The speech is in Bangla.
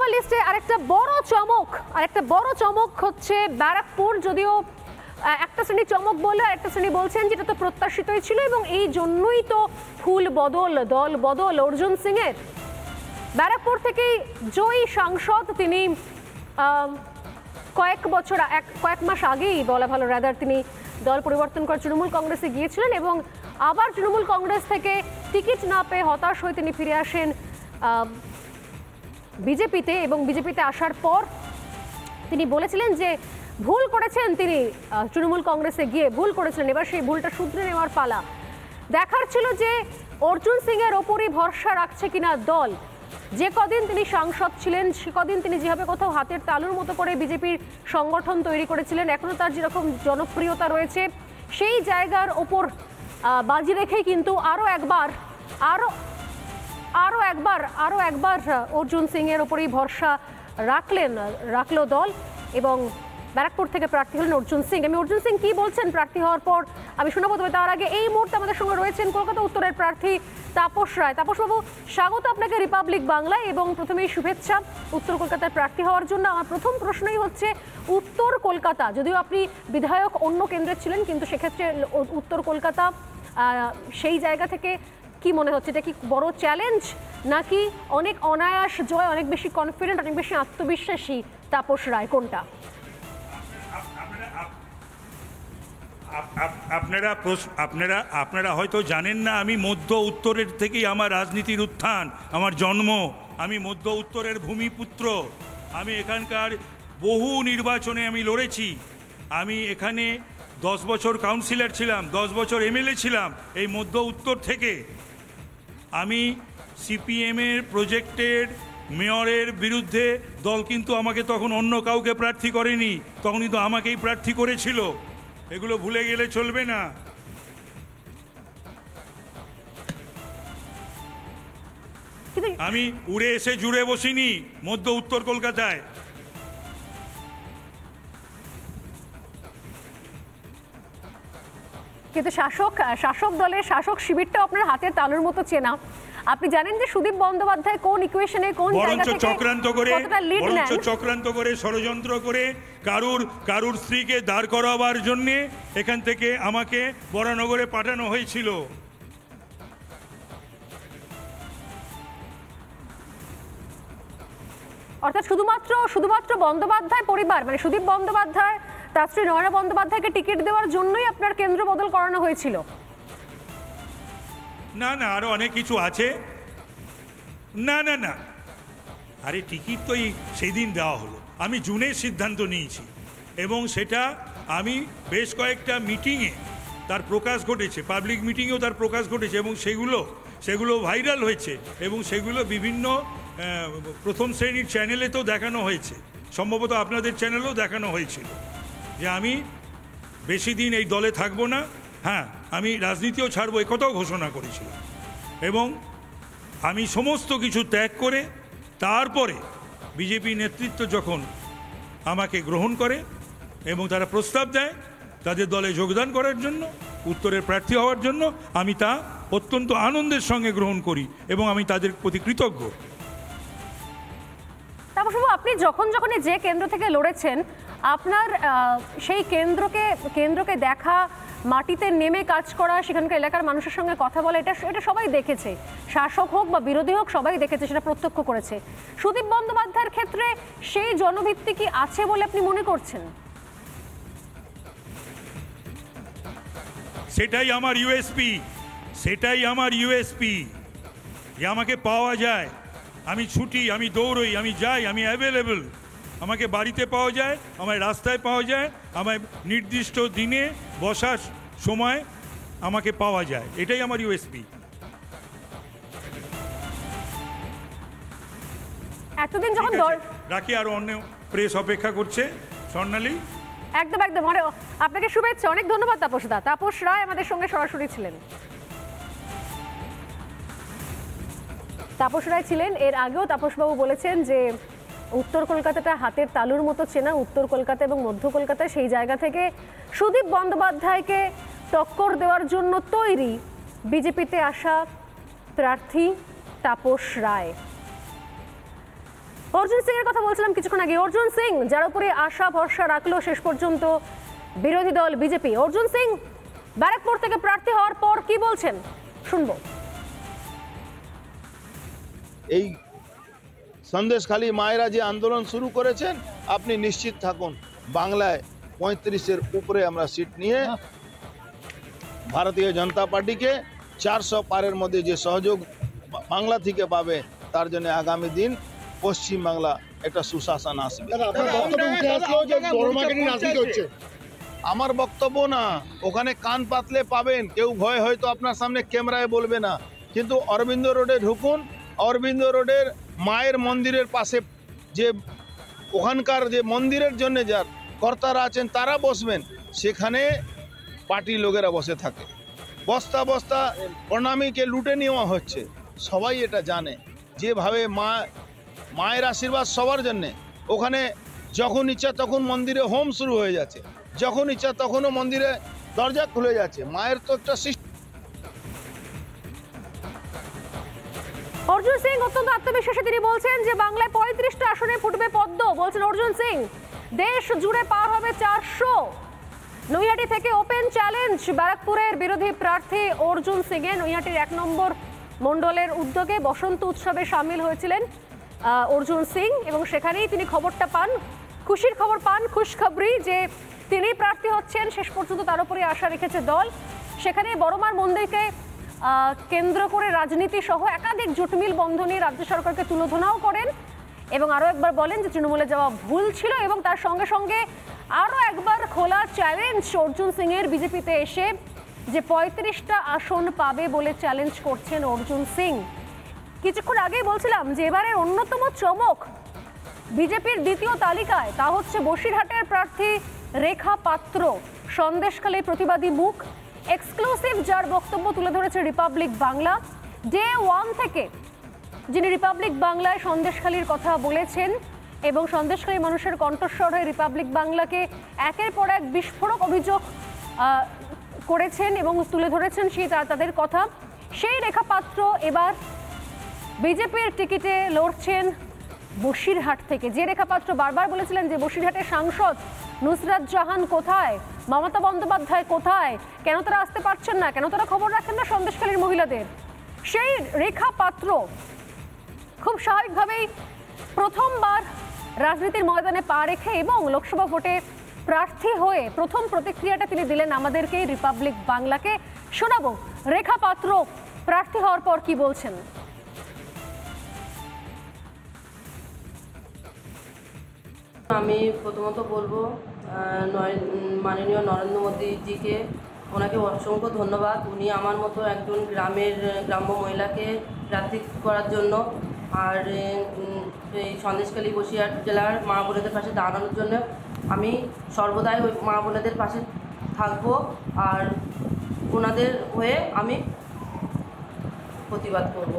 লোকসভা লিস্টে আরেকটা বড় চমক হচ্ছে ব্যারাকপুর। যদিও একটা শ্রেণী চমক বলে একটা শ্রেণী বলছেন যেটা তো প্রত্যাশিতই ছিল, এবং এই জন্যই তো ফুল বদল, দল বদল অর্জুন সিং এর। ব্যারাকপুর থেকেই জয়ী সাংসদ তিনি। কয়েক মাস আগেই বলা ভালো, রাদার তিনি দল পরিবর্তন করে তৃণমূল কংগ্রেসে গিয়েছিলেন এবং আবার তৃণমূল কংগ্রেস থেকে টিকিট না পেয়ে হতাশ হয়ে তিনি ফিরে আসেন বিজেপিতে। এবং বিজেপিতে আসার পর তিনি বলেছিলেন যে ভুল করেছেন, তিনি তৃণমূল কংগ্রেসে গিয়ে ভুল করেছিলেন, এবার সেই ভুলটা শুধরে নেওয়ার পালা। দেখার ছিল যে অর্জুন সিং এর ওপরই ভরসা রাখছে কিনা দল। যে কদিন তিনি সাংসদ ছিলেন সে কদিন তিনি যেভাবে কোথাও হাতের তালুর মতো করে বিজেপির সংগঠন তৈরি করেছিলেন, এখনো তার যেরকম জনপ্রিয়তা রয়েছে সেই জায়গার ওপর বাজি রেখে কিন্তু আরও একবার অর্জুন সিং এর ওপরই ভরসা রাখলো দল এবং ব্যারাকপুর থেকে প্রার্থী হলেন অর্জুন সিং। আমি অর্জুন সিং কি বলছেন প্রার্থী হওয়ার পর আমি শোনাবো, তবে তার আগে এই মুহূর্তে আমাদের সঙ্গে রয়েছেন কলকাতা উত্তরের প্রার্থী তাপস রায়। তাপসবাবু, স্বাগত আপনাকে রিপাবলিক বাংলায় এবং প্রথমেই শুভেচ্ছা উত্তর কলকাতার প্রার্থী হওয়ার জন্য। আমার প্রথম প্রশ্নই হচ্ছে উত্তর কলকাতা, যদিও আপনি বিধায়ক অন্য কেন্দ্রে ছিলেন কিন্তু সেক্ষেত্রে উত্তর কলকাতা সেই জায়গা থেকে কি মনে হচ্ছে, এটা কি বড় চ্যালেঞ্জ নাকি অনেক অনায়াস জয়, অনেক বেশি কনফিডেন্ট, অনেক বেশি আত্মবিশ্বাসী তাপস রায়, কোনটা? আপনারা হয়তো জানেন না, আমি মধ্য উত্তরের থেকেই আমার রাজনীতির উত্থান, আমার জন্ম। আমি মধ্য উত্তরের ভূমিপুত্র। আমি এখানকার বহু নির্বাচনে আমি লড়েছি। আমি এখানে 10 বছর কাউন্সিলর ছিলাম, 10 বছর এমএলএ ছিলাম এই মধ্য উত্তর থেকে। আমি সিপিএমের প্রজেক্টের মেয়রের বিরুদ্ধে দল কিন্তু আমাকে তখন অন্য কাউকে প্রার্থী করেনি, তখন কিন্তু আমাকেই প্রার্থী করেছিল। এগুলো ভুলে গেলে চলবে না। আমি উড়ে এসে জুড়ে বসিনি মধ্য উত্তর কলকাতায়। কিন্তু শাসক দলের শাসক শিবিরটাও আপনার হাতের তালুর মতো চেনা। আপনি জানেন যে সুদীপ বন্দ্যোপাধ্যায় কোন ইকুয়েশনে কোন জায়গা থেকে চক্রান্ত করে ষড়যন্ত্র করে কারুর স্ত্রীকে দাঁড় করাবার জন্য এখান থেকে আমাকে বরানগরে পাঠানো হয়েছিল। অর্থাৎ শুধুমাত্র বন্দ্যোপাধ্যায় পরিবার, মানে সুদীপ বন্দ্যোপাধ্যায় তার স্ত্রী নয়না বন্দ্যোপাধ্যায়কে টিকিট দেওয়ার জন্যই আপনার কেন্দ্র বদল করানো হয়েছিল? না, আরো অনেক কিছু আছে। না, আরে টিকিট তো সেই দিন দেওয়া হলো, আমি জুনে সিদ্ধান্ত নিয়েছি এবং সেটা আমি বেশ কয়েকটা মিটিংয়ে তার প্রকাশ ঘটেছে, পাবলিক মিটিংয়েও তার প্রকাশ ঘটেছে এবং সেগুলো ভাইরাল হয়েছে এবং সেগুলো বিভিন্ন প্রথম শ্রেণীর চ্যানেলে তো দেখানো হয়েছে, সম্ভবত আপনাদের চ্যানেলেও দেখানো হয়েছিল যে আমি বেশি দিন এই দলে থাকবো না। হ্যাঁ, আমি রাজনীতিও ছাড়বো, এ কথাও ঘোষণা করেছিলাম। এবং আমি সমস্ত কিছু ত্যাগ করে তারপরে বিজেপি নেতৃত্ব যখন আমাকে গ্রহণ করে এবং তারা প্রস্তাব দেয় তাদের দলে যোগদান করার জন্য, উত্তরের প্রার্থী হওয়ার জন্য, আমি তা অত্যন্ত আনন্দের সঙ্গে গ্রহণ করি এবং আমি তাদের প্রতি কৃতজ্ঞ। তারপর আপনি যখন যে কেন্দ্র থেকে লড়েছেন, আপনার সেই কেন্দ্রকে দেখা, মাটিতে নেমে কাজ করা, সেখানকার এলাকার মানুষের সঙ্গে কথা বলা, এটা সবাই দেখেছে, শাসক হোক বা বিরোধী হোক সবাই দেখেছে, সেটা প্রত্যক্ষ করেছে। সুদীপ বন্দ্যোপাধ্যায়ের ক্ষেত্রে সেই জনভিত্তি কি আছে বলে আপনি মনে করছেন? সেটাই আমার ইউএসপি, যে আমাকে পাওয়া যায়। আমি ছুটি, আমি দৌড়ই, আমি যাই, আমি অ্যাভেলেবল। আমাকে বাড়িতে পাওয়া যায়, আমায় রাস্তায় পাওয়া যায়, আমায় নির্দিষ্ট দিনে বসার সময় আমাকে পাওয়া যায়। এটাই আমার ইউএসপি। এতদিন যখন রাখি, আর অন্য প্রেস অপেক্ষা করছে। স্বর্ণালী, একদম আপনাকে শুভেচ্ছা, অনেক ধন্যবাদ তাপসদা। তাপস রায় আমাদের সঙ্গে সরাসরি ছিলেন। তাপস রায় ছিলেন। এর আগেও তাপসবাবু বলেছেন যে উত্তর কলকাতাটা হাতের তালুর মতো চেনা, উত্তর কলকাতা এবং মধ্য কলকাতা, সেই জায়গা থেকে সুদীপ বন্দ্যোপাধ্যায়কে টক্কর দেওয়ার জন্য তৈরি বিজেপিতে আসা প্রার্থী তাপস রায়। অর্জুন সিং এর কথা বলছিলাম কিছুক্ষণ আগে। অর্জুন সিং যার উপরে আশা ভরসা রাখলো শেষ পর্যন্ত বিরোধী দল বিজেপি, অর্জুন সিং ব্যারাকপুর থেকে প্রার্থী হওয়ার পর কি বলছেন শুনবো। এই সন্দেশখালী মায়েরা যে আন্দোলন শুরু করেছেন, আপনি নিশ্চিত থাকুন বাংলায় 35-এর উপরে আমরা সিট নিয়ে ভারতীয় জনতা পার্টিকে 400 পারের মধ্যে যে সহযোগ বাংলা থেকে পাবে, তার জন্য আগামী দিন পশ্চিমবাংলা একটা সুশাসন আসবে। আমার বক্তব্য না, ওখানে কান পাতলে পাবেন, কেউ ভয় হয়তো আপনার সামনে ক্যামেরায় বলবে না, কিন্তু অরবিন্দ রোডে ঢুকুন, অরবিন্দ রোডের মায়ের মন্দিরের পাশে যে ওখানকার যে মন্দিরের জন্য যার কর্তারা আছেন তারা বসবেন, সেখানে পার্টি লোকেরা বসে থাকে। বস্তা বস্তা প্রণামীকে লুটে নেওয়া হচ্ছে, সবাই এটা জানে। যেভাবে মায়ের আশীর্বাদ সবার জন্যে, ওখানে যখন ইচ্ছা তখন মন্দিরে হোম শুরু হয়ে যাচ্ছে, যখন ইচ্ছা তখনও মন্দিরে দরজা খুলে যাচ্ছে। মায়ের তো একটা অর্জুন সিং অত্যন্ত আত্মবিশ্বাসী, তিনি বলছেন যে বাংলায় 35টা আসনে ফুটবে পদ্ম। বলছেন অর্জুন সিং দেশ জুড়ে পার হবে 400। নৈহাটি থেকে ওপেন চ্যালেঞ্জ ব্যারাকপুরের বিরোধী প্রার্থী অর্জুন সিং এর। নৈহাটির 1 নম্বর মণ্ডলের উদ্যোগে বসন্ত উৎসবে সামিল হয়েছিলেন অর্জুন সিং এবং সেখানেই তিনি খবরটা পান, খুশির খবর পান, খুশখবরি যে তিনি প্রার্থী হচ্ছেন। শেষ পর্যন্ত তার উপরে আশা রেখেছে দল। সেখানে বড়মার মন্দিরকে কেন্দ্র করে রাজনীতি সহ একাধিক জোটমিল বন্ধ নিয়ে রাজ্য সরকারকে তুলোধনাও করেন এবং আরও একবার বলেন যে তৃণমূলে যাওয়া ভুল ছিল এবং তার সঙ্গে সঙ্গে আরও একবার খোলা চ্যালেঞ্জ অর্জুন সিং এর বিজেপিতে এসে যে 35টা আসন পাবে বলে চ্যালেঞ্জ করছেন অর্জুন সিং। কিছুক্ষণ আগেই বলছিলাম যে এবারের অন্যতম চমক বিজেপির দ্বিতীয় তালিকায়, তা হচ্ছে বসিরহাটের প্রার্থী রেখা পাত্র, সন্দেশখালীর প্রতিবাদী মুখ, এক্সক্লুসিভ যার বক্তব্য তুলে ধরেছে রিপাবলিক বাংলা। ডে 1 থেকে যিনি রিপাবলিক বাংলায় সন্দেশখালীর কথা বলেছেন এবং সন্দেশখালী মানুষের কণ্ঠস্বর হয়ে রিপাবলিক বাংলাকে একের পর এক বিস্ফোরক অভিযোগ করেছেন এবং তুলে ধরেছেন সেই তাদের কথা। সেই রেখা পাত্র এবার বিজেপির টিকিটে লড়ছেন বসিরহাট থেকে। যে রেখা পাত্র বারবার বলেছিলেন যে বসিরহাটের সাংসদ নুসরাত জাহান কোথায়, মমতা বন্দ্যোপাধ্যায় কোথায়, কেন তারা আসতে পারছেন না, কেন তারা খবর রাখেন না সন্দেশখালীর মহিলাদের, সেই রেখা পাত্র খুব স্বাভাবিকভাবেই প্রথমবার রাজনীতির ময়দানে পা রেখে এবং লোকসভা ভোটে প্রার্থী হয়ে প্রথম প্রতিক্রিয়াটা তিনি দিলেন আমাদেরকে, রিপাবলিক বাংলাকে শোনাবো রেখা পাত্র প্রার্থী হওয়ার পর কি বলছেন। আমি প্রথমত বলবো মাননীয় নরেন্দ্র মোদীজিকে, ওনাকে অসংখ্য ধন্যবাদ। উনি আমার মতো একজন গ্রাম্য মহিলাকে প্রার্থী করার জন্য আর এই সন্দেশখালী বসিরহাট জেলার মা বোনেদের পাশে দাঁড়ানোর জন্য আমি সর্বদাই ওই মা বোনেদের পাশে থাকবো আর ওনাদের হয়ে আমি প্রতিবাদ করব।